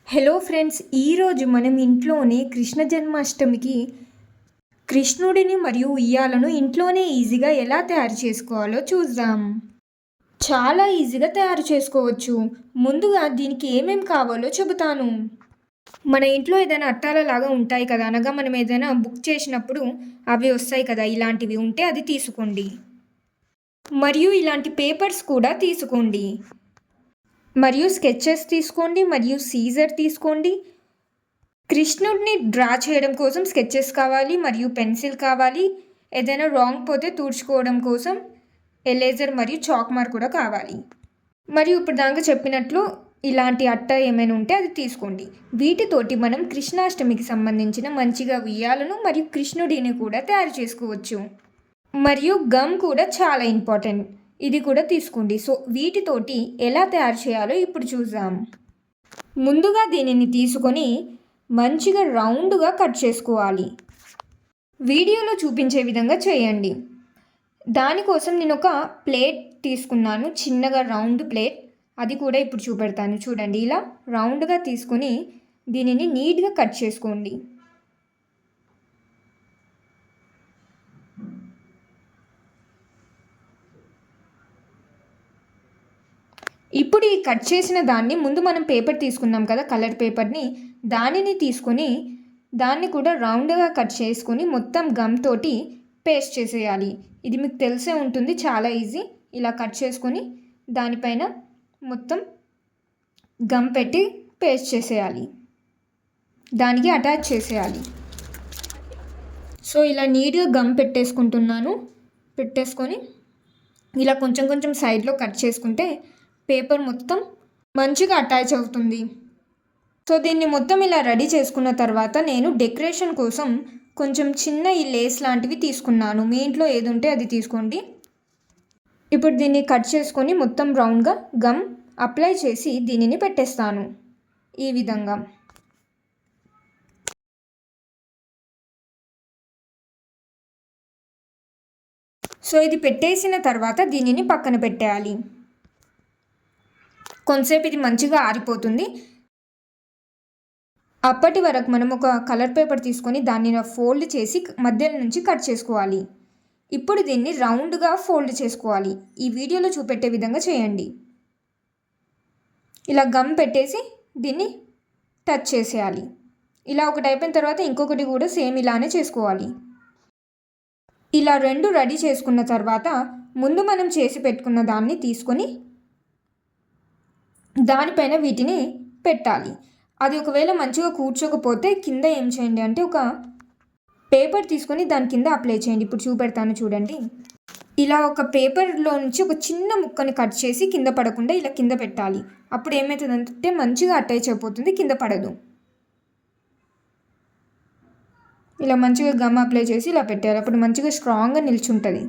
Hello friends, ఈరోజు మనం ఇంట్లోనే కృష్ణ జన్మాష్టమికి కృష్ణుడిని మరియు ఉయ్యాలను ఇంట్లోనే ఈజీగా ఎలా తయారు చేసుకోవాలో చూద్దాం. చాలా ఈజీగా తయారు చేసుకోవచ్చు. ముందుగా దీనికి ఏమేం కావాలో చెబుతాను. మన ఇంట్లో ఏదైనా అట్టాలలాగా ఉంటాయి కదా, అనగా మనం ఏదైనా బుక్ చేసినప్పుడు అవి వస్తాయి కదా, ఇలాంటివి ఉంటే అది తీసుకోండి. మరియు ఇలాంటి పేపర్స్ కూడా తీసుకోండి. మరియు స్కెచెస్ తీసుకోండి, మరియు సీజర్ తీసుకోండి. కృష్ణుడిని డ్రా చేయడం కోసం స్కెచెస్ కావాలి, మరియు పెన్సిల్ కావాలి. ఏదైనా రాంగ్ పోతే తుడుచుకోవడం కోసం ఎరేజర్ మరియు చాక్ మార్క్ కూడా కావాలి. మరియు ఇప్పుడు దాకా చెప్పినట్లు ఇలాంటి అట్ట ఏమైనా ఉంటే అది తీసుకోండి. వీటితోటి మనం కృష్ణాష్టమికి సంబంధించిన మంచిగా ఉయ్యాలను మరియు కృష్ణుడిని కూడా తయారు చేసుకోవచ్చు. మరియు గమ్ కూడా చాలా ఇంపార్టెంట్, ఇది కూడా తీసుకోండి. సో వీటితోటి ఎలా తయారు చేయాలో ఇప్పుడు చూద్దాం. ముందుగా దీనిని తీసుకొని మంచిగా రౌండ్గా కట్ చేసుకోవాలి. వీడియోలో చూపించే విధంగా చేయండి. దానికోసం నేను ఒక ప్లేట్ తీసుకున్నాను, చిన్నగా రౌండ్ ప్లేట్. అది కూడా ఇప్పుడు చూపెడతాను. చూడండి, ఇలా రౌండ్గా తీసుకొని దీనిని నీట్గా కట్ చేసుకోండి. ఇప్పుడు ఈ కట్ చేసిన దాన్ని ముందు మనం పేపర్ తీసుకున్నాం కదా, కలర్ పేపర్ని, దానిని తీసుకొని దాన్ని కూడా రౌండ్గా కట్ చేసుకొని మొత్తం గమ్ తోటి పేస్ట్ చేసేయాలి. ఇది మీకు తెలిసే ఉంటుంది, చాలా ఈజీ. ఇలా కట్ చేసుకొని దానిపైన మొత్తం గమ్ పెట్టి పేస్ట్ చేసేయాలి, దానికి అటాచ్ చేసేయాలి. సో ఇలా నీట్గా గమ్ పెట్టేసుకొని ఇలా కొంచెం కొంచెం సైడ్లో కట్ చేసుకుంటే పేపర్ మొత్తం మంచిగా అటాచ్ అవుతుంది. సో దీన్ని మొత్తం ఇలా రెడీ చేసుకున్న తర్వాత నేను డెకరేషన్ కోసం కొంచెం చిన్న ఈ లేస్ లాంటివి తీసుకున్నాను. మీ ఇంట్లో ఏది ఉంటే అది తీసుకోండి. ఇప్పుడు దీన్ని కట్ చేసుకొని మొత్తం రౌండ్గా గమ్ అప్లై చేసి దీనిని పెట్టేస్తాను ఈ విధంగా. సో ఇది పెట్టేసిన తర్వాత దీనిని పక్కన పెట్టేయాలి. కొంతసేపు ఇది మంచిగా ఆరిపోతుంది. అప్పటి వరకు మనం ఒక కలర్ పేపర్ తీసుకొని దాన్ని ఫోల్డ్ చేసి మధ్య నుంచి కట్ చేసుకోవాలి. ఇప్పుడు దీన్ని రౌండ్గా ఫోల్డ్ చేసుకోవాలి. ఈ వీడియోలో చూపెట్టే విధంగా చేయండి. ఇలా గమ్ పెట్టేసి దీన్ని టచ్ చేసేయాలి. ఇలా ఒకటి అయిపోయిన తర్వాత ఇంకొకటి కూడా సేమ్ ఇలానే చేసుకోవాలి. ఇలా రెండు రెడీ చేసుకున్న తర్వాత ముందు మనం చేసి పెట్టుకున్న దాన్ని తీసుకొని దానిపైన వీటిని పెట్టాలి. అది ఒకవేళ మంచిగా కూర్చోకపోతే కింద ఏం చేయండి అంటే ఒక పేపర్ తీసుకొని దాని కింద అప్లై చేయండి. ఇప్పుడు చూపెడతాను చూడండి. ఇలా ఒక పేపర్లో నుంచి ఒక చిన్న ముక్కని కట్ చేసి కింద పడకుండా ఇలా కింద పెట్టాలి. అప్పుడు ఏమవుతుందంటే మంచిగా అటాచ్ అయిపోతుంది, కింద పడదు. ఇలా మంచిగా గమ్ అప్లై చేసి ఇలా పెట్టాలి. అప్పుడు మంచిగా స్ట్రాంగ్గా నిల్చుంటుంది.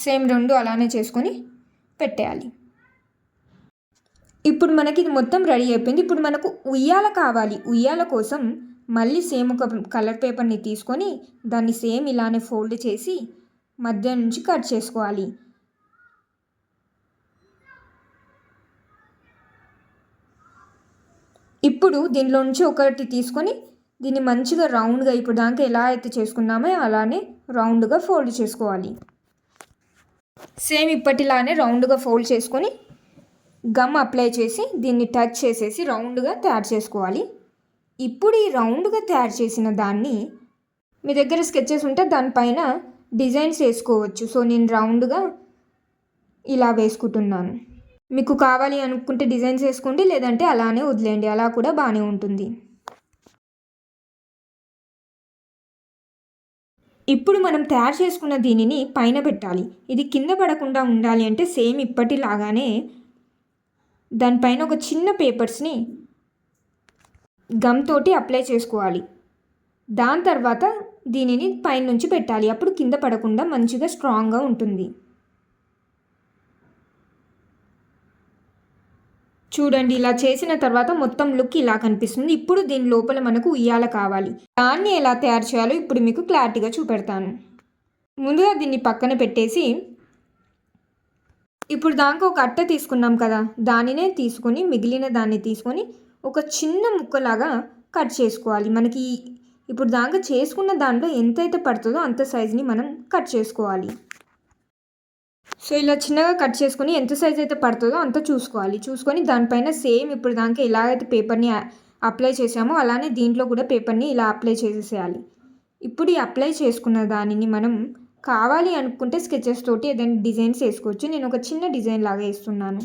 సేమ్ రెండు అలానే చేసుకొని పెట్టేయాలి. ఇప్పుడు మనకి ఇది మొత్తం రెడీ అయిపోయింది. ఇప్పుడు మనకు ఉయ్యాల కావాలి. ఉయ్యాల కోసం మళ్ళీ సేమ్ ఒక కలర్ పేపర్ని తీసుకొని దాన్ని సేమ్ ఇలానే ఫోల్డ్ చేసి మధ్య నుంచి కట్ చేసుకోవాలి. ఇప్పుడు దీనిలో నుంచి ఒకటి తీసుకొని దీన్ని మంచిగా రౌండ్గా ఇప్పుడు దాకా ఎలా అయితే చేసుకున్నామో అలానే రౌండ్గా ఫోల్డ్ చేసుకోవాలి. సేమ్ ఇప్పటిలానే రౌండ్గా ఫోల్డ్ చేసుకొని గమ్ అప్లై చేసి దీన్ని టచ్ చేసేసి రౌండ్గా తయారు చేసుకోవాలి. ఇప్పుడు ఈ రౌండ్గా తయారు చేసిన దాన్ని మీ దగ్గర స్కెచెస్ ఉంటే దానిపైన డిజైన్స్ వేసుకోవచ్చు. సో నేను రౌండ్గా ఇలా వేసుకుంటున్నాను. మీకు కావాలి అనుకుంటే డిజైన్స్ వేసుకోండి, లేదంటే అలానే వదిలేయండి, అలా కూడా బాగానే ఉంటుంది. ఇప్పుడు మనం తయారు చేసుకున్న దీనిని పైన పెట్టాలి. ఇది కింద పడకుండా ఉండాలి అంటే సేమ్ ఇప్పటిలాగానే దానిపైన ఒక చిన్న పేపర్స్ని గమ్ తోటి అప్లై చేసుకోవాలి. దాని తర్వాత దీనిని పైనుంచి పెట్టాలి. అప్పుడు కింద పడకుండా మంచిగా స్ట్రాంగ్గా ఉంటుంది. చూడండి, ఇలా చేసిన తర్వాత మొత్తం లుక్ ఇలా కనిపిస్తుంది. ఇప్పుడు దీని లోపల మనకు ఉయ్యాల కావాలి. దాన్ని ఎలా తయారు చేయాలో ఇప్పుడు మీకు క్లారిటీగా చూపెడతాను. ముందుగా దీన్ని పక్కన పెట్టేసి ఇప్పుడు దానికి ఒక అట్ట తీసుకున్నాం కదా, దానినే తీసుకొని మిగిలిన దాన్ని తీసుకొని ఒక చిన్న ముక్కలాగా కట్ చేసుకోవాలి. మనకి ఇప్పుడు దాకా చేసుకున్న దాంట్లో ఎంతైతే పడుతుందో అంత సైజుని మనం కట్ చేసుకోవాలి. సో ఇలా చిన్నగా కట్ చేసుకొని ఎంత సైజ్ అయితే పడుతుందో అంత చూసుకోవాలి. చూసుకొని దానిపైన సేమ్ ఇప్పుడు దాకా ఎలాగైతే పేపర్ని అప్లై చేసామో అలానే దీంట్లో కూడా పేపర్ని ఇలా అప్లై చేసేసేయాలి. ఇప్పుడు ఈ అప్లై చేసుకున్న దానిని మనం కావాలి అనుకుంటే స్కెచెస్ తోటి ఏదైనా డిజైన్స్ వేసుకోవచ్చు. నేను ఒక చిన్న డిజైన్ లాగా వేస్తున్నాను.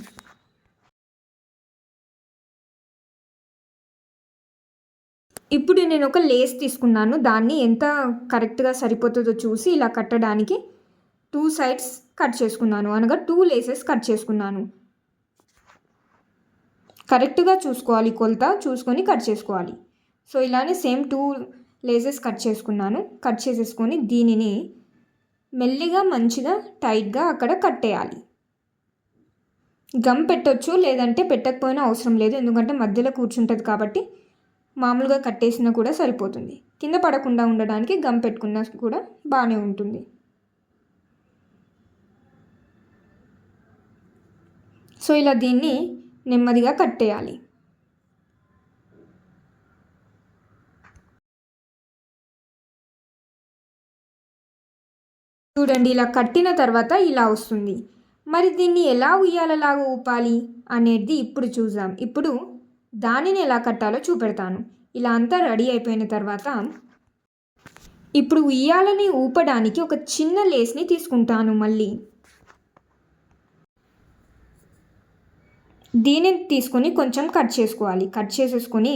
ఇప్పుడు నేను ఒక లేస్ తీసుకున్నాను. దాన్ని ఎంత కరెక్ట్గా సరిపోతుందో చూసి ఇలా కట్టడానికి 2 సైడ్స్ కట్ చేసుకున్నాను, అనగా 2 లేసెస్ కట్ చేసుకున్నాను. కరెక్ట్గా చూసుకోవాలి, కొలత చూసుకొని కట్ చేసుకోవాలి. సో ఇలానే సేమ్ 2 లేసెస్ కట్ చేసుకున్నాను. కట్ చేసేసుకొని దీనిని మెల్లిగా మంచిగా టైట్గా అక్కడ కట్టేయాలి. గమ్ పెట్టొచ్చు, లేదంటే పెట్టకపోయినా అవసరం లేదు, ఎందుకంటే మధ్యలో కూర్చుంటుంది కాబట్టి మామూలుగా కట్టేసినా కూడా సరిపోతుంది. కింద పడకుండా ఉండడానికి గమ్ పెట్టుకున్నా కూడా బాగానే ఉంటుంది. సో ఇలా దీన్ని నెమ్మదిగా కట్టేయాలి. చూడండి, ఇలా కట్టిన తర్వాత ఇలా వస్తుంది. మరి దీన్ని ఎలా ఉయ్యాలలాగా ఊపాలి అనేది ఇప్పుడు చూద్దాం. ఇప్పుడు దానిని ఎలా కట్టాలో చూపెడతాను. ఇలా అంతా రెడీ అయిపోయిన తర్వాత ఇప్పుడు ఉయ్యాలని ఊపడానికి ఒక చిన్న లేస్ని తీసుకుంటాను. మళ్ళీ దీనిని తీసుకొని కొంచెం కట్ చేసుకోవాలి. కట్ చేసేసుకొని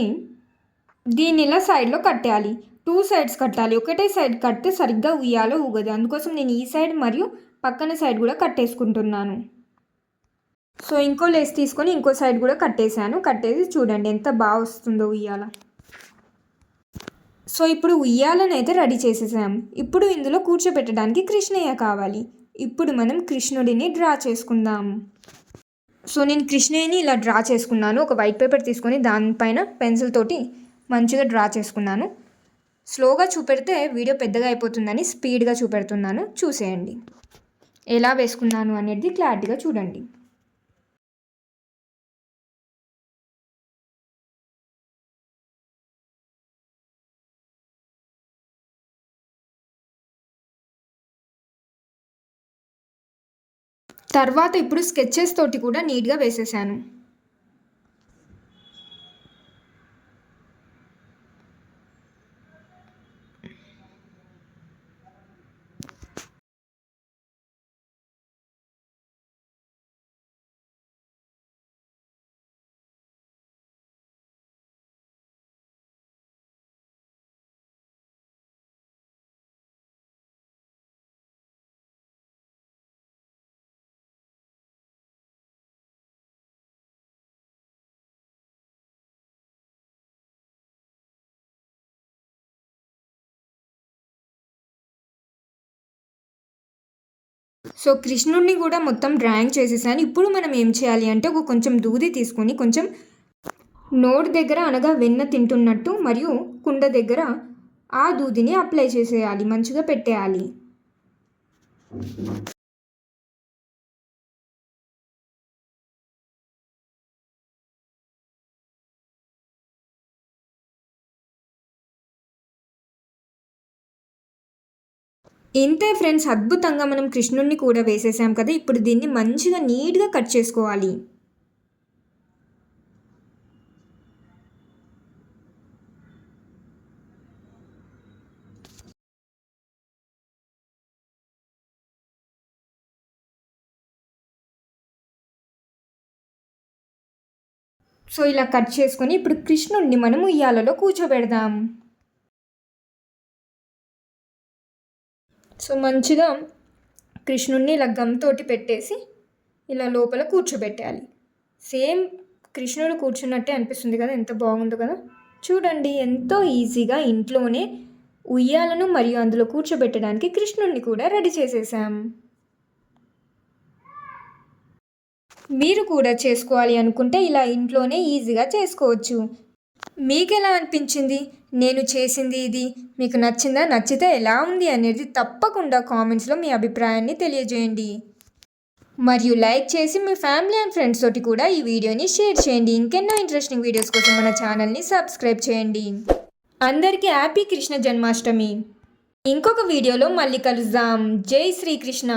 దీన్ని ఇలా సైడ్లో కట్టేయాలి. 2 సైడ్స్ కట్టాలి. ఒకటే సైడ్ కడితే సరిగ్గా ఉయ్యాలో ఊగదు. అందుకోసం నేను ఈ సైడ్ మరియు పక్కన సైడ్ కూడా కట్టేసుకుంటున్నాను. సో ఇంకో లేస్ తీసుకొని ఇంకో సైడ్ కూడా కట్టేశాను. కట్టేసి చూడండి ఎంత బాగా వస్తుందో ఉయ్యాల. సో ఇప్పుడు ఉయ్యాలను అయితే రెడీ చేసేసాం. ఇప్పుడు ఇందులో కూర్చోబెట్టడానికి కృష్ణయ్య కావాలి. ఇప్పుడు మనం కృష్ణుడిని డ్రా చేసుకుందాం. సో నేను కృష్ణయ్యని ఇలా డ్రా చేసుకున్నాను. ఒక వైట్ పేపర్ తీసుకొని దానిపైన పెన్సిల్ తోటి మంచిగా డ్రా చేసుకున్నాను. స్లోగా చూపెడితే వీడియో పెద్దగా అయిపోతుందని స్పీడ్గా చూపెడుతున్నాను, చూసేయండి. ఎలా వేసుకున్నాను అనేది క్లారిటీగా చూడండి. తర్వాత ఇప్పుడు స్కెచెస్ తోటి కూడా నీట్గా వేసేసాను. సో కృష్ణుడిని కూడా మొత్తం డ్రాయింగ్ చేసేసాను. ఇప్పుడు మనం ఏం చేయాలి అంటే ఒక కొంచెం దూది తీసుకొని కొంచెం నోటి దగ్గర అనగా వెన్న తింటున్నట్టు మరియు కుండ దగ్గర ఆ దూదిని అప్లై చేసేయాలి, మంచిగా పెట్టేయాలి. ఇంతే ఫ్రెండ్స్, అద్భుతంగా మనం కృష్ణుడిని కూడా వేసేసాం కదా. ఇప్పుడు దీన్ని మంచిగా నీట్గా కట్ చేసుకోవాలి. సో ఇలా కట్ చేసుకొని ఇప్పుడు కృష్ణుడిని మనం ఉయ్యాలలో కూర్చోబెడదాం. సో మంచిగా కృష్ణుడిని ఇలా గమ్తోటి పెట్టేసి ఇలా లోపల కూర్చోబెట్టాలి. సేమ్ కృష్ణుడు కూర్చున్నట్టే అనిపిస్తుంది కదా, ఎంత బాగుందో కదా. చూడండి ఎంతో ఈజీగా ఇంట్లోనే ఉయ్యాలను మరియు అందులో కూర్చోబెట్టడానికి కృష్ణుడిని కూడా రెడీ చేసేసాం. మీరు కూడా చేసుకోవాలి అనుకుంటే ఇలా ఇంట్లోనే ఈజీగా చేసుకోవచ్చు. మీకు ఎలా అనిపించింది నేను చేసింది ఇది? మీకు నచ్చిందా? నచ్చితే ఎలా ఉంది అనేది తప్పకుండా కామెంట్స్లో మీ అభిప్రాయాన్ని తెలియజేయండి. మరియు లైక్ చేసి మీ ఫ్యామిలీ అండ్ ఫ్రెండ్స్ తోటి కూడా ఈ వీడియోని షేర్ చేయండి. ఇంకెన్నో ఇంట్రెస్టింగ్ వీడియోస్ కోసం మన ఛానల్ని సబ్స్క్రైబ్ చేయండి. అందరికీ హ్యాపీ కృష్ణ జన్మాష్టమి. ఇంకొక వీడియోలో మళ్ళీ కలుద్దాం. జై శ్రీకృష్ణ.